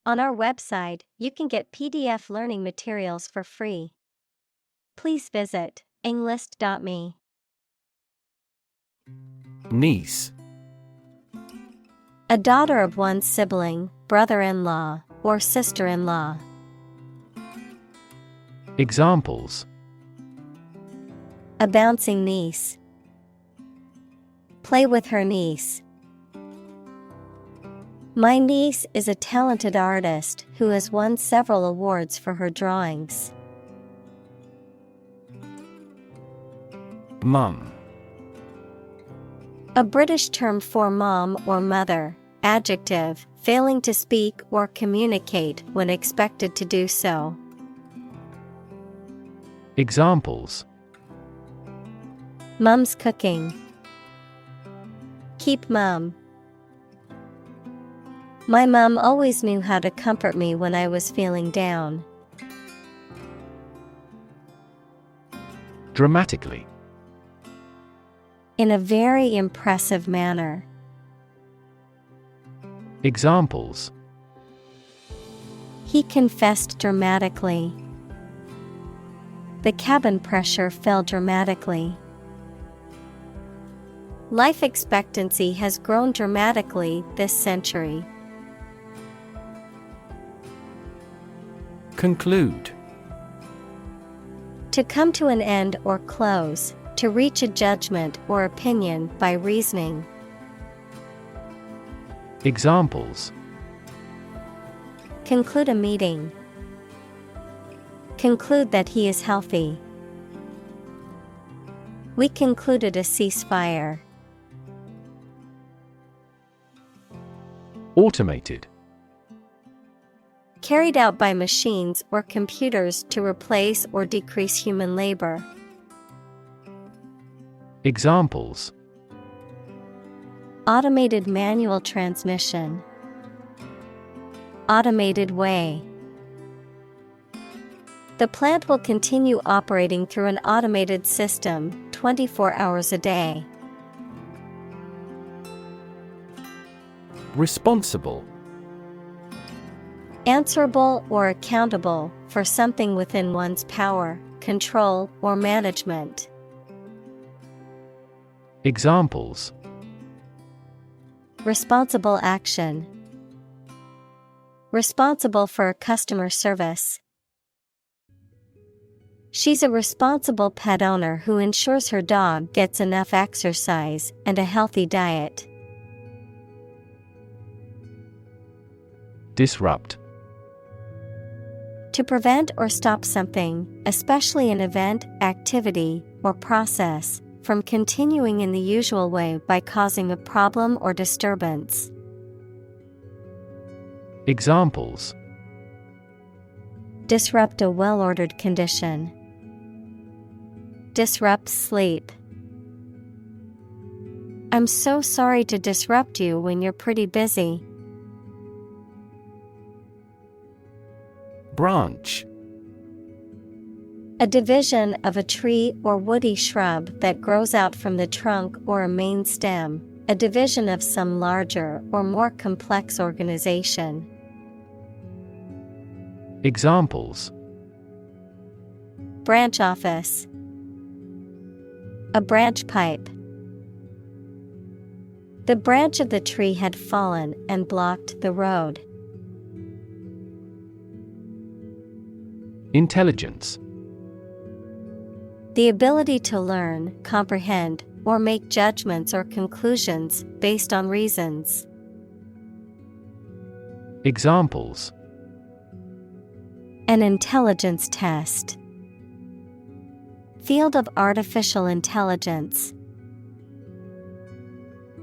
On our website, you can get PDF learning materials for free. Please visit englist.me. Niece. A daughter of one's sibling, brother-in-law, or sister-in-law. Examples: A bouncing niece. Play with her niece. My niece is a talented artist who has won several awards for her drawings. Mum. A British term for mom or mother, adjective, failing to speak or communicate when expected to do so. Examples: Mum's cooking. Keep mum. My mum always knew how to comfort me when I was feeling down. Dramatically. In a very impressive manner. Examples: He confessed dramatically. The cabin pressure fell dramatically. Life expectancy has grown dramatically this century. Conclude. To come to an end or close, to reach a judgment or opinion by reasoning. Examples: Conclude a meeting. Conclude that he is healthy. We concluded a ceasefire. Automated. Carried out by machines or computers to replace or decrease human labor. Examples: Automated manual transmission. Automated way. The plant will continue operating through an automated system 24 hours a day. Responsible. Answerable or accountable for something within one's power, control, or management. Examples: Responsible action. Responsible for customer service. She's a responsible pet owner who ensures her dog gets enough exercise and a healthy diet. Disrupt. To prevent or stop something, especially an event, activity, or process, from continuing in the usual way by causing a problem or disturbance. Examples: Disrupt a well-ordered condition. Disrupt sleep. I'm so sorry to disrupt you when you're pretty busy. Branch. A division of a tree or woody shrub that grows out from the trunk or a main stem, a division of some larger or more complex organization. Examples: Branch office. A branch pipe. The branch of the tree had fallen and blocked the road. Intelligence. The ability to learn, comprehend, or make judgments or conclusions based on reasons. Examples: An intelligence test. Field of artificial intelligence.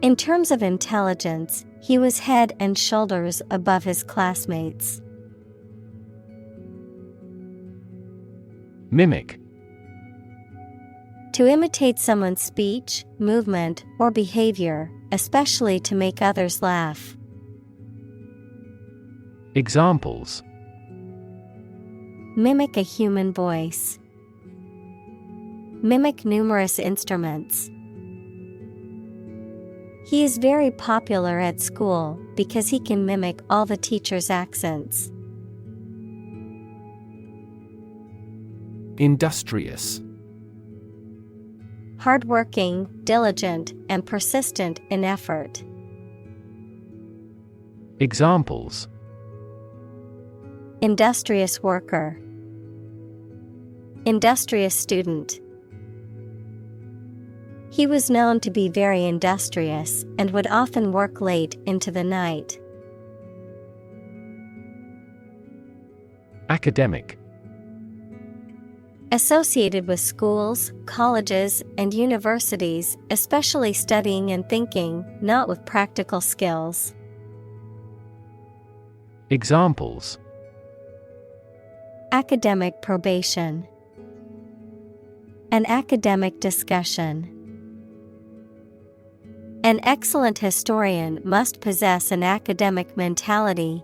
In terms of intelligence, he was head and shoulders above his classmates. Mimic. To imitate someone's speech, movement, or behavior, especially to make others laugh. Examples: Mimic a human voice. Mimic numerous instruments. He is very popular at school because he can mimic all the teachers' accents. Industrious. Hardworking, diligent, and persistent in effort. Examples: Industrious worker. Industrious student. He was known to be very industrious and would often work late into the night. Academic. Associated with schools, colleges, and universities, especially studying and thinking, not with practical skills. Examples: Academic probation. An academic discussion. An excellent historian must possess an academic mentality.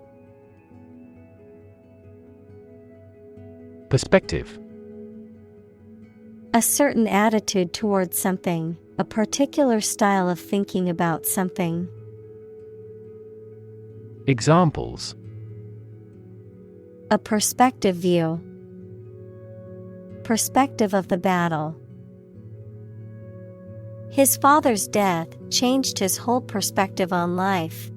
Perspective. A certain attitude towards something, a particular style of thinking about something. Examples: A perspective view. Perspective of the battle. His father's death changed his whole perspective on life.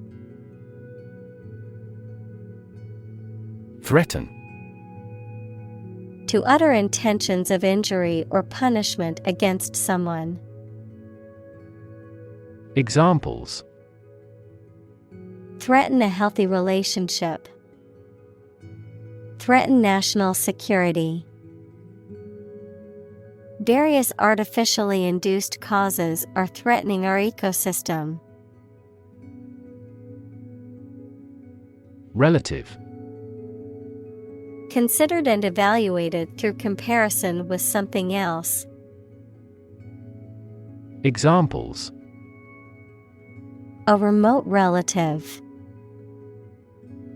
Threaten. To utter intentions of injury or punishment against someone. Examples: Threaten a healthy relationship. Threaten national security. Various artificially induced causes are threatening our ecosystem. Relative. Considered and evaluated through comparison with something else. Examples: A remote relative.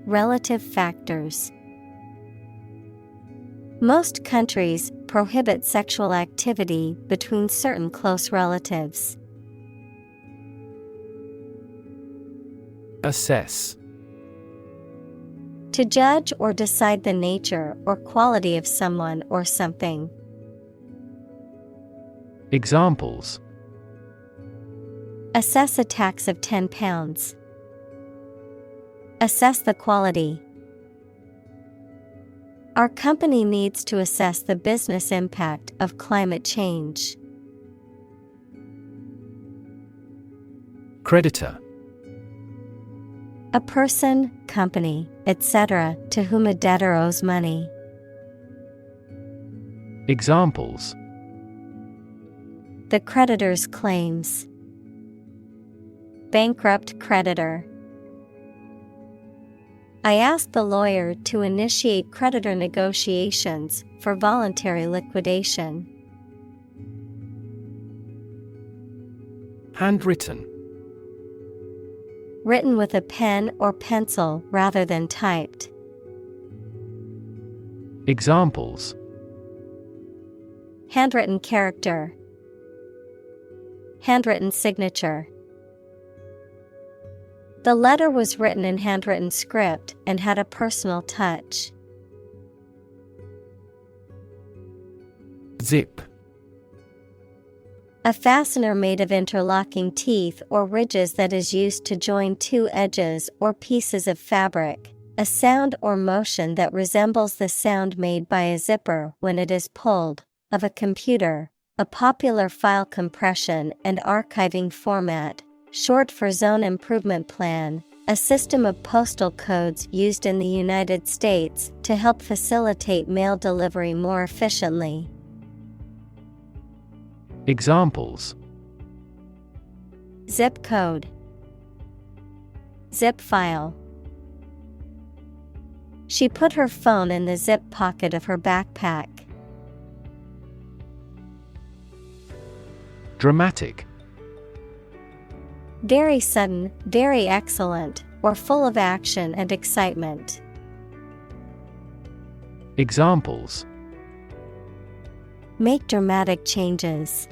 Relative factors. Most countries prohibit sexual activity between certain close relatives. Assess. To judge or decide the nature or quality of someone or something. Examples: Assess a tax of £10. Assess the quality. Our company needs to assess the business impact of climate change. Creditor. A person, company, etc., to whom a debtor owes money. Examples: The creditor's claims. Bankrupt creditor. I asked the lawyer to initiate creditor negotiations for voluntary liquidation. Handwritten. Written with a pen or pencil rather than typed. Examples: Handwritten character. Handwritten signature. The letter was written in handwritten script and had a personal touch. Zip. A fastener made of interlocking teeth or ridges that is used to join two edges or pieces of fabric. A sound or motion that resembles the sound made by a zipper when it is pulled. Of a computer. A popular file compression and archiving format. Short for Zone Improvement Plan, a system of postal codes used in the United States to help facilitate mail delivery more efficiently. Examples: Zip code. Zip file. She put her phone in the zip pocket of her backpack. Dramatic. Very sudden, very excellent, or full of action and excitement. Examples: Make dramatic changes.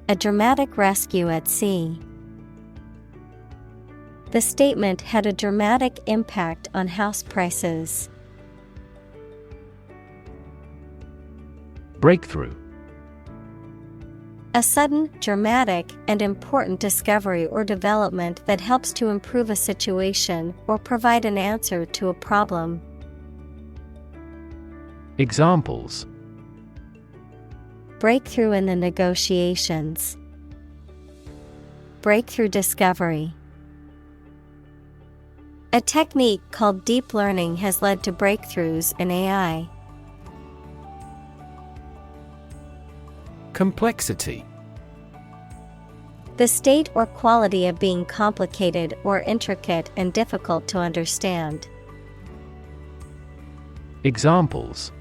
a dramatic rescue at sea. The statement had a dramatic impact on house prices. Breakthrough. A sudden, dramatic, and important discovery or development that helps to improve a situation or provide an answer to a problem. Examples: breakthrough in the negotiations, breakthrough discovery. A technique called deep learning has led to breakthroughs in AI. Complexity. The state or quality of being complicated or intricate and difficult to understand. Examples: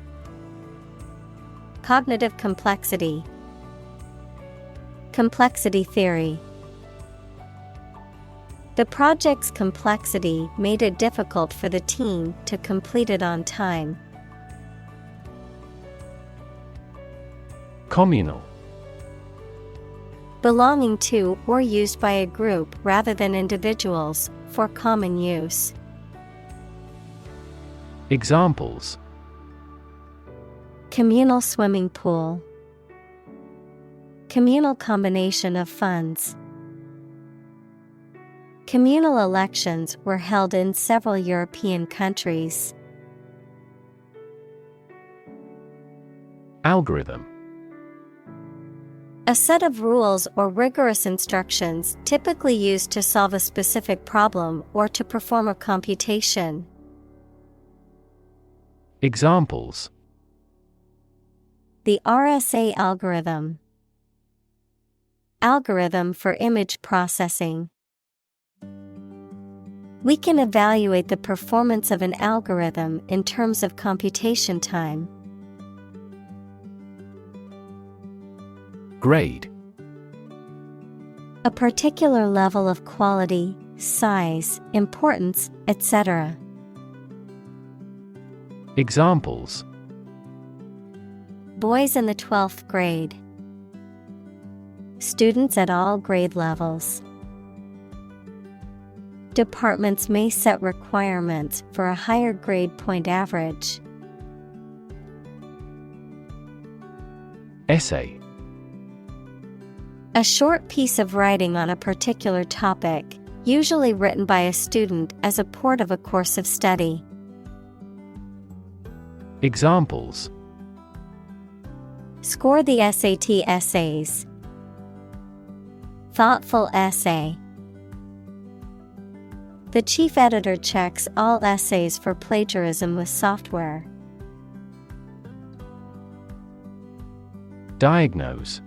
cognitive complexity, complexity theory. The project's complexity made it difficult for the team to complete it on time. Communal. Belonging to or used by a group rather than individuals, for common use. Examples: communal swimming pool, communal combination of funds. Communal elections were held in several European countries. Algorithm. A set of rules or rigorous instructions typically used to solve a specific problem or to perform a computation. Examples: the RSA algorithm, algorithm for image processing. We can evaluate the performance of an algorithm in terms of computation time. Grade. A particular level of quality, size, importance, etc. Examples: boys in the 12th grade, students at all grade levels. Departments may set requirements for a higher grade point average. Essay. A short piece of writing on a particular topic, usually written by a student as a part of a course of study. Examples: score the SAT essays, thoughtful essay. The chief editor checks all essays for plagiarism with software. Diagnose.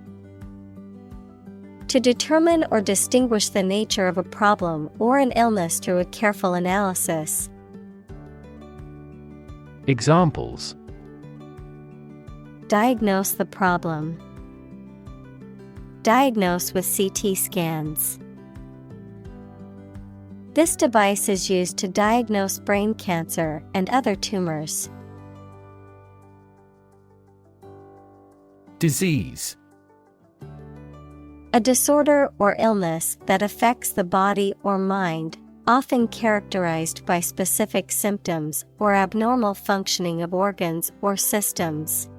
To determine or distinguish the nature of a problem or an illness through a careful analysis. Examples: diagnose the problem, diagnose with CT scans. This device is used to diagnose brain cancer and other tumors. Disease. A disorder or illness that affects the body or mind, often characterized by specific symptoms or abnormal functioning of organs or systems.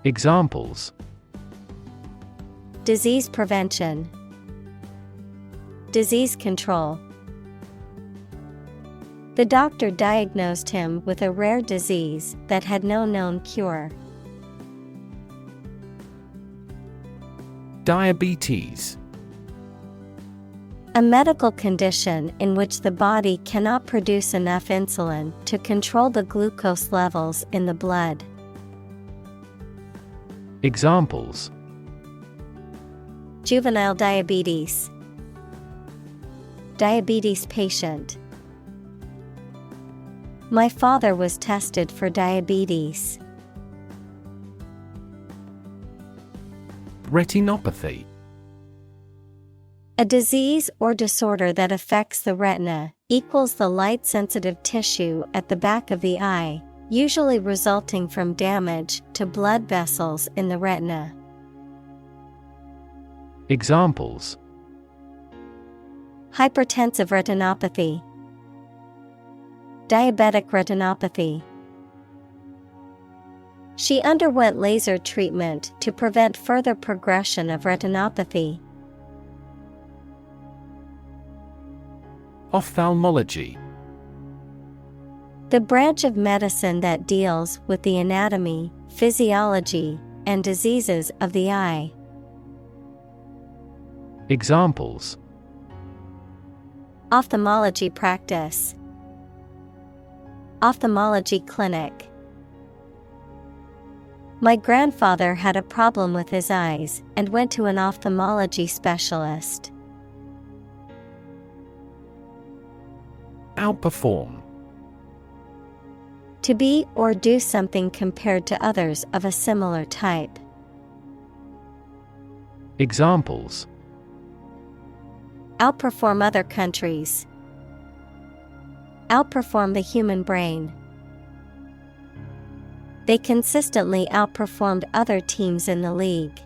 Examples: disease prevention, disease control. The doctor diagnosed him with a rare disease that had no known cure. Diabetes. A medical condition in which the body cannot produce enough insulin to control the glucose levels in the blood. Examples: juvenile diabetes, diabetes patient. My father was tested for diabetes. Retinopathy. A disease or disorder that affects the retina, equals the light-sensitive tissue at the back of the eye, usually resulting from damage to blood vessels in the retina. Examples: hypertensive retinopathy, diabetic retinopathy. She underwent laser treatment to prevent further progression of retinopathy. Ophthalmology. The branch of medicine that deals with the anatomy, physiology, and diseases of the eye. Examples: ophthalmology practice, ophthalmology clinic. My grandfather had a problem with his eyes and went to an ophthalmology specialist. Outperform. To be or do something compared to others of a similar type. Examples: outperform other countries, outperform the human brain. They consistently outperformed other teams in the league.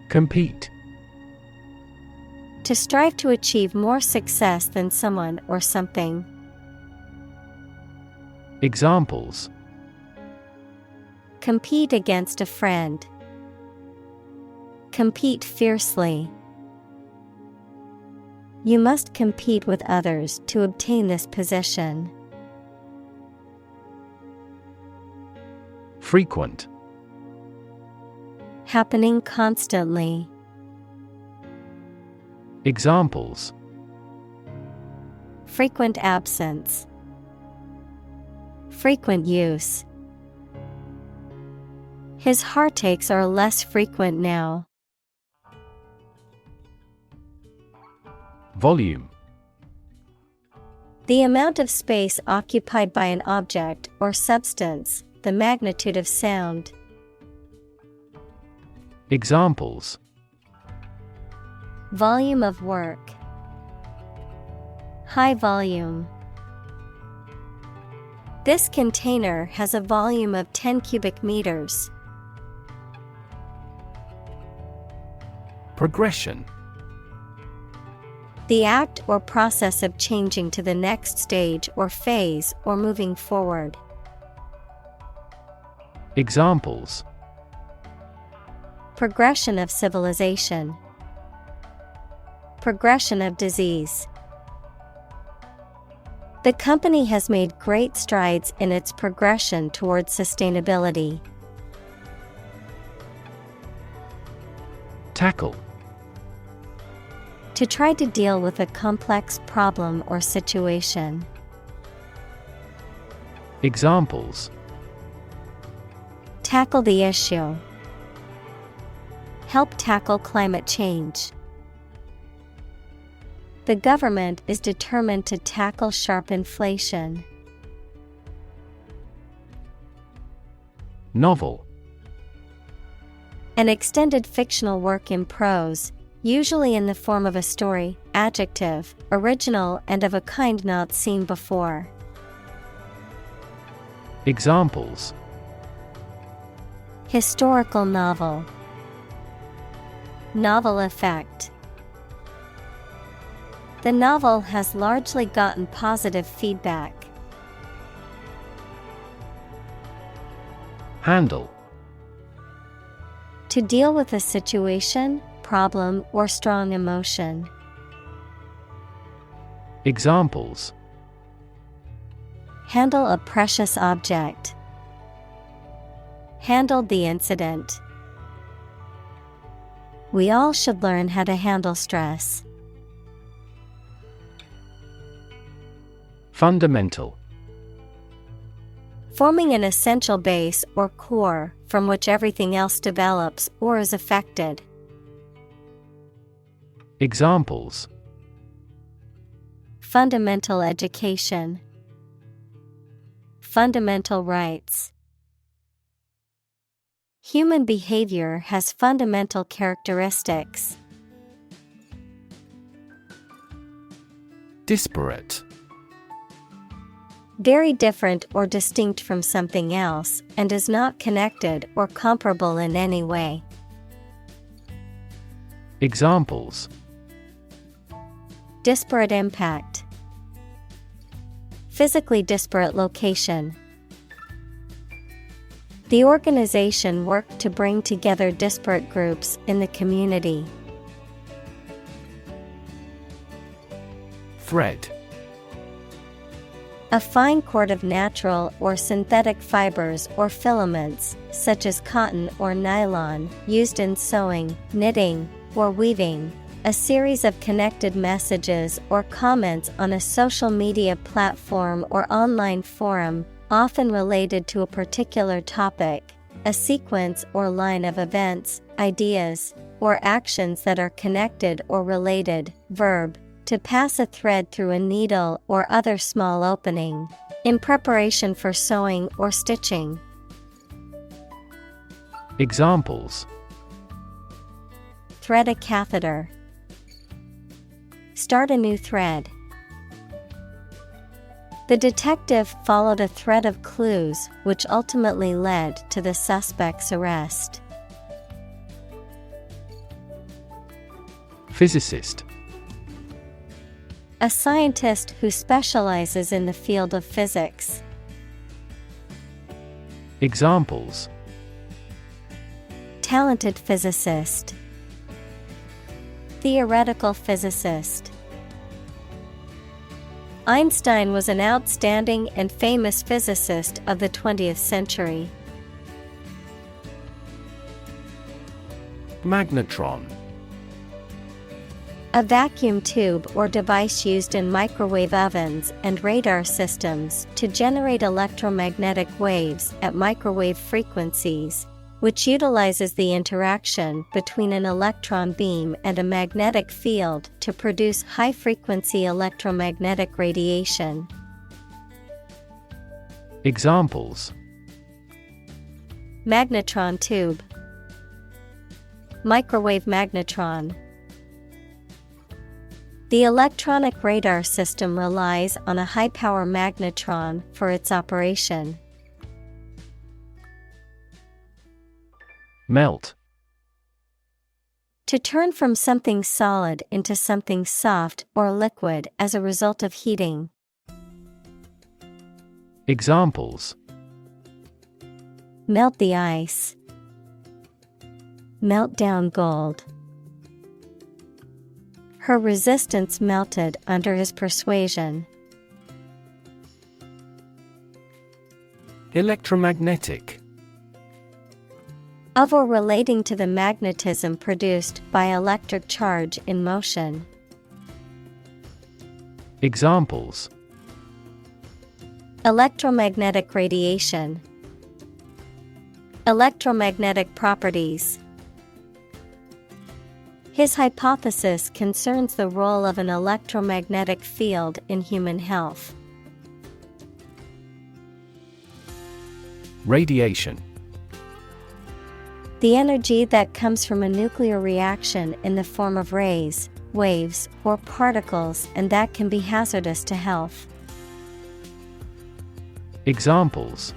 Compete. To strive to achieve more success than someone or something. Examples: compete against a friend, compete fiercely. You must compete with others to obtain this position. Frequent. happening constantly. Examples: frequent absence, frequent use. His heartaches are less frequent now. Volume. The amount of space occupied by an object or substance, the magnitude of sound. Examples: volume of work, high volume. This container has a volume of 10 cubic meters. Progression. The act or process of changing to the next stage or phase or moving forward. Examples: progression of civilization, progression of disease. The company has made great strides in its progression towards sustainability. Tackle. To try to deal with a complex problem or situation. Examples: tackle the issue, help tackle climate change. The government is determined to tackle sharp inflation. Novel. An extended fictional work in prose, usually in the form of a story, adjective, original and of a kind not seen before. Examples: historical novel, novel effect. The novel has largely gotten positive feedback. Handle. To deal with a situation, problem, or strong emotion. Examples: handle a precious object, handled the incident. We all should learn how to handle stress. Fundamental. Forming an essential base or core from which everything else develops or is affected. Examples: fundamental education, fundamental rights. Human behavior has fundamental characteristics. Disparate. Very different or distinct from something else, and is not connected or comparable in any way. Examples: Disparate impact. Physically disparate location. The organization worked to bring together disparate groups in the community. Thread. A fine cord of natural or synthetic fibers or filaments, such as cotton or nylon, used in sewing, knitting, or weaving. A series of connected messages or comments on a social media platform or online forum, often related to a particular topic. A sequence or line of events, ideas, or actions that are connected or related. Verb: to pass a thread through a needle or other small opening, in preparation for sewing or stitching. Examples: Thread a catheter. Start a new thread. The detective followed a thread of clues which ultimately led to the suspect's arrest. Physicist. A scientist who specializes in the field of physics. Examples: Talented physicist. Theoretical physicist. Einstein was an outstanding and famous physicist of the 20th century. Magnetron. A vacuum tube or device used in microwave ovens and radar systems to generate electromagnetic waves at microwave frequencies, which utilizes the interaction between an electron beam and a magnetic field to produce high-frequency electromagnetic radiation. Examples: Magnetron tube. Microwave magnetron. The electronic radar system relies on a high-power magnetron for its operation. Melt. To turn from something solid into something soft or liquid as a result of heating. Examples: Melt the ice. Melt down gold. Her resistance melted under his persuasion. Electromagnetic. Of or relating to the magnetism produced by electric charge in motion. Examples: Electromagnetic radiation. Electromagnetic properties. His hypothesis concerns the role of an electromagnetic field in human health. Radiation. The energy that comes from a nuclear reaction in the form of rays, waves, or particles, and that can be hazardous to health. Examples: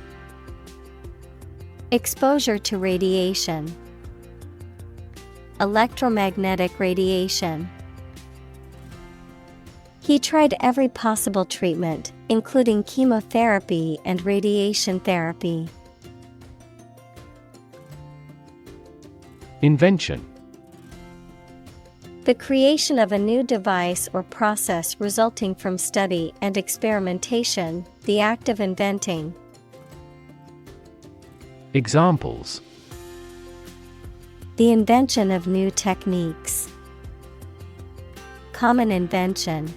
Exposure to radiation. Electromagnetic radiation. He tried every possible treatment, including chemotherapy and radiation therapy. Invention. The creation of a new device or process resulting from study and experimentation, the act of inventing. Examples: The invention of new techniques. Common invention.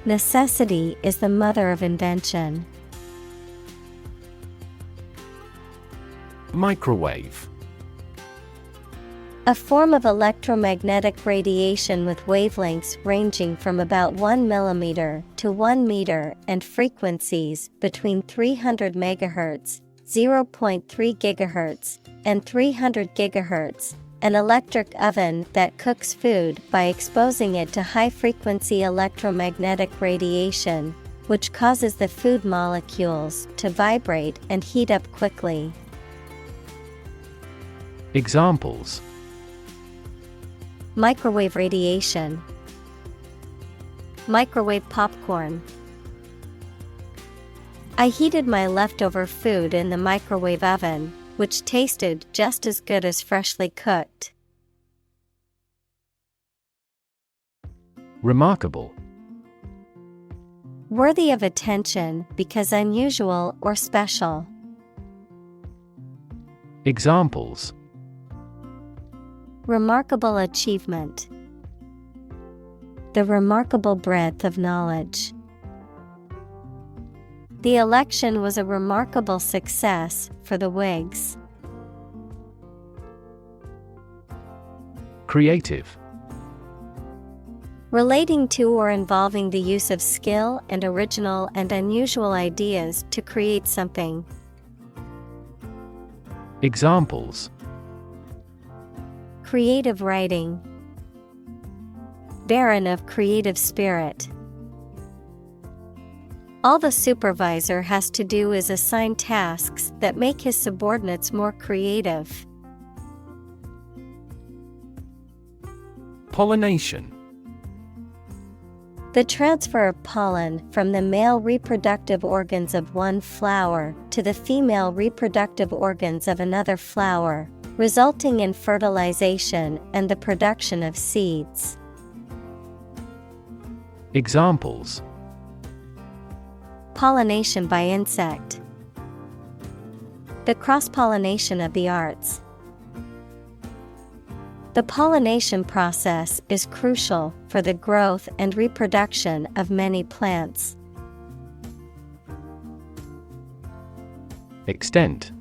Necessity is the mother of invention. Microwave. A form of electromagnetic radiation with wavelengths ranging from about 1 mm to 1 meter and frequencies between 300 MHz, 0.3 GHz, and 300 GHz. An electric oven that cooks food by exposing it to high-frequency electromagnetic radiation. which causes the food molecules to vibrate and heat up quickly. Examples: Microwave radiation, microwave popcorn. I heated my leftover food in the microwave oven, which tasted just as good as freshly cooked. Remarkable. Worthy of attention because unusual or special. Examples: Remarkable achievement. The remarkable breadth of knowledge. The election was a remarkable success for the Whigs. Creative. Relating to or involving the use of skill and original and unusual ideas to create something. Examples: Creative writing. Barren of creative spirit. All the supervisor has to do is assign tasks that make his subordinates more creative. Pollination. The transfer of pollen from the male reproductive organs of one flower to the female reproductive organs of another flower, resulting in fertilization and the production of seeds. Examples: Pollination by insect. The cross-pollination of the arts. The pollination process is crucial for the growth and reproduction of many plants. Extent.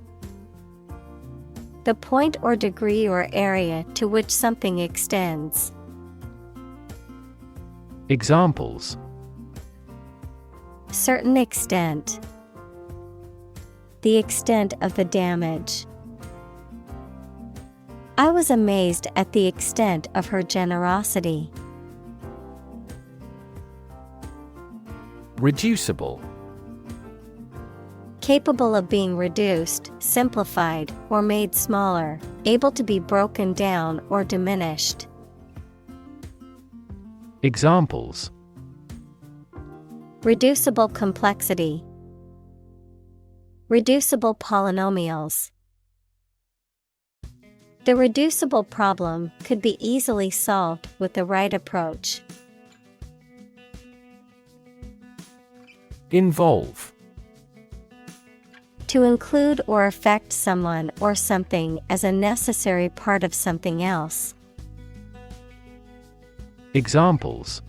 The point or degree or area to which something extends. Examples: Certain extent. The extent of the damage. I was amazed at the extent of her generosity. Reducible. Capable of being reduced, simplified, or made smaller, able to be broken down or diminished. Examples: Reducible complexity. Reducible polynomials. The reducible problem could be easily solved with the right approach. Involve. To include or affect someone or something as a necessary part of something else. Examples: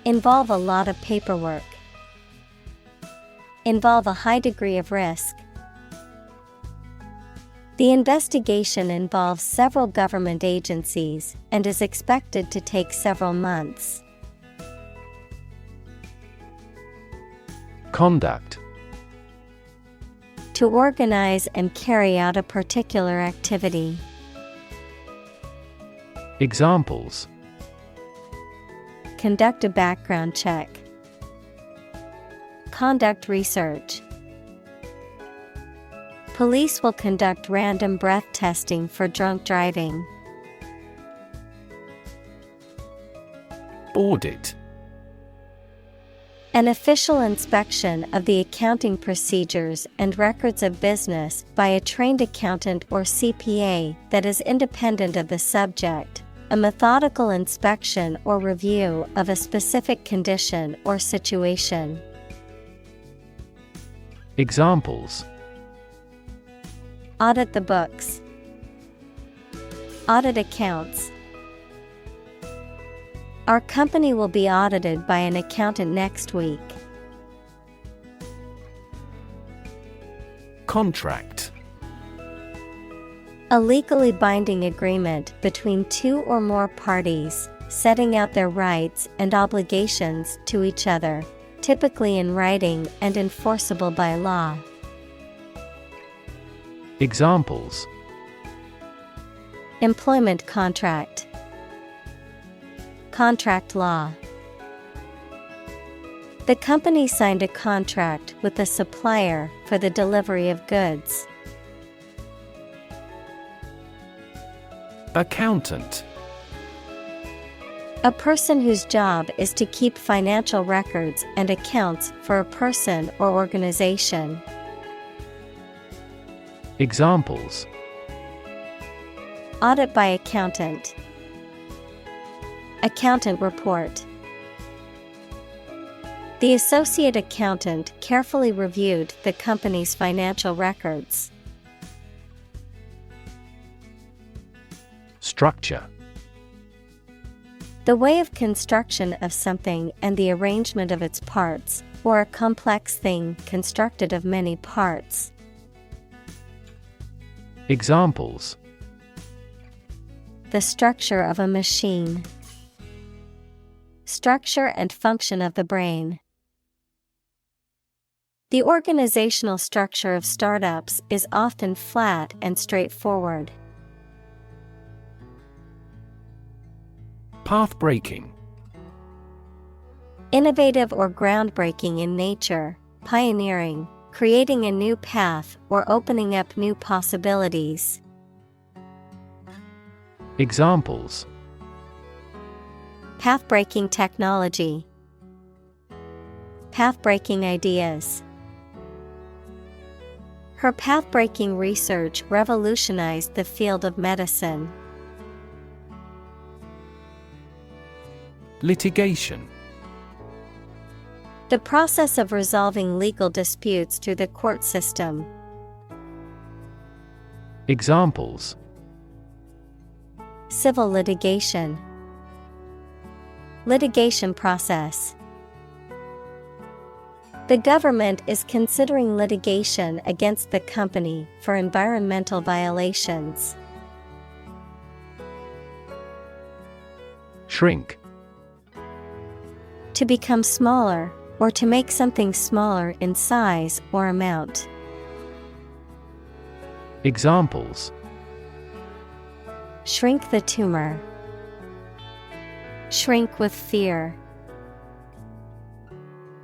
Involve a lot of paperwork. Involve a high degree of risk. The investigation involves several government agencies and is expected to take several months. Conduct. To organize and carry out a particular activity. Examples: Conduct a background check. Conduct research. Police will conduct random breath testing for drunk driving. Audit. An official inspection of the accounting procedures and records of business by a trained accountant or CPA that is independent of the subject. A methodical inspection or review of a specific condition or situation. Examples: Audit the books. Audit accounts. Our company will be audited by an accountant next week. Contract. A legally binding agreement between two or more parties, setting out their rights and obligations to each other, typically in writing and enforceable by law. Examples: Employment contract. Contract law. The company signed a contract with the supplier for the delivery of goods. Accountant. A person whose job is to keep financial records and accounts for a person or organization. Examples: Audit by accountant. Accountant report. The associate accountant carefully reviewed the company's financial records. Structure. The way of construction of something and the arrangement of its parts, or a complex thing constructed of many parts. Examples: The structure of a machine. Structure and function of the brain. The organizational structure of startups is often flat and straightforward. Path-breaking. Innovative or groundbreaking in nature, pioneering, creating a new path or opening up new possibilities. Examples: Path-breaking technology. Path-breaking ideas. Her path-breaking research revolutionized the field of medicine. Litigation. The process of resolving legal disputes through the court system. Examples: Civil litigation. Litigation process. The government is considering litigation against the company for environmental violations. Shrink. To become smaller, or to make something smaller in size or amount. Examples: Shrink the tumor. Shrink with fear.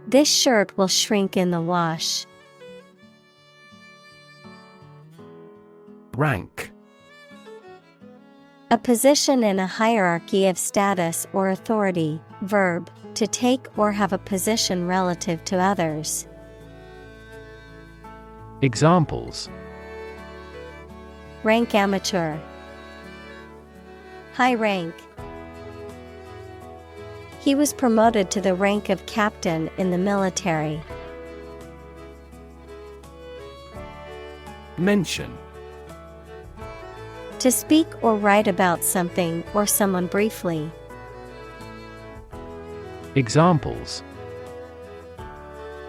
This shirt will shrink in the wash. Rank. A position in a hierarchy of status or authority. Verb, to take or have a position relative to others. Examples: Rank amateur. High rank. He was promoted to the rank of captain in the military. Mention. To speak or write about something or someone briefly. Examples: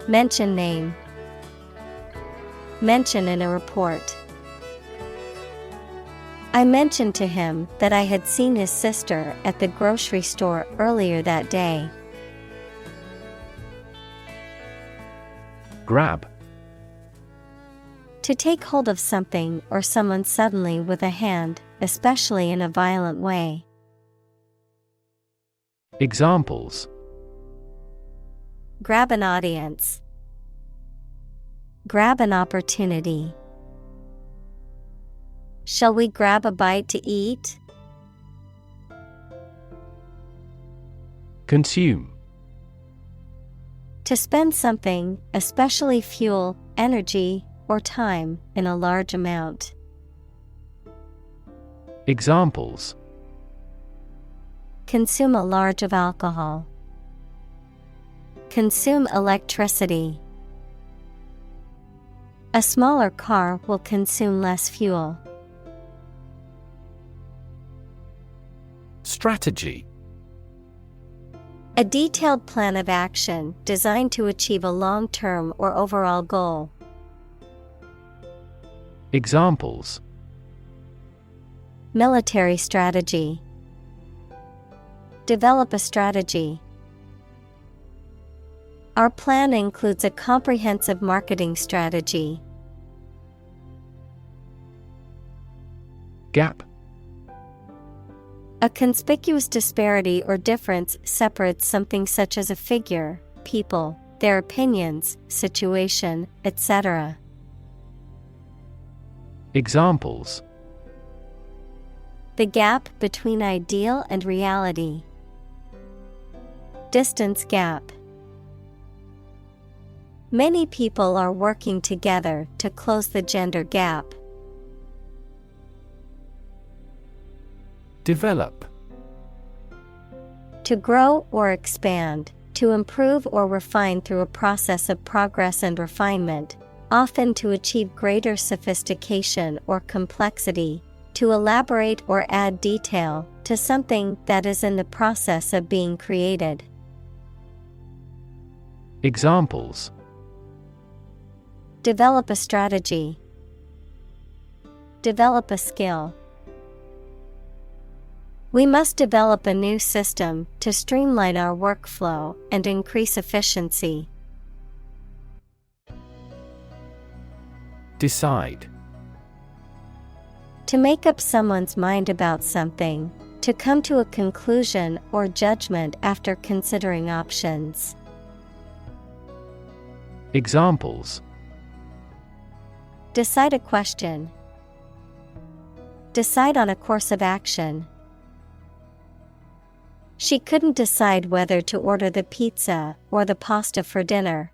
Mention name. Mention in a report. I mentioned to him that I had seen his sister at the grocery store earlier that day. Grab. To take hold of something or someone suddenly with a hand, especially in a violent way. Examples: Grab an audience. Grab an opportunity. Shall we grab a bite to eat? Consume. To spend something, especially fuel, energy, or time, in a large amount. Examples: Consume a large of alcohol. Consume electricity. A smaller car will consume less fuel. Strategy. A detailed plan of action designed to achieve a long-term or overall goal. Examples: Military strategy. Develop a strategy. Our plan includes a comprehensive marketing strategy. Gap. A conspicuous disparity or difference separates something such as a figure, people, their opinions, situation, etc. Examples: The gap between ideal and reality. Distance gap. Many people are working together to close the gender gap. Develop. To grow or expand, to improve or refine through a process of progress and refinement, often to achieve greater sophistication or complexity, to elaborate or add detail to something that is in the process of being created. Examples: Develop a strategy. Develop a skill. We must develop a new system to streamline our workflow and increase efficiency. Decide. To make up someone's mind about something, to come to a conclusion or judgment after considering options. Examples: Decide a question. Decide on a course of action. She couldn't decide whether to order the pizza or the pasta for dinner.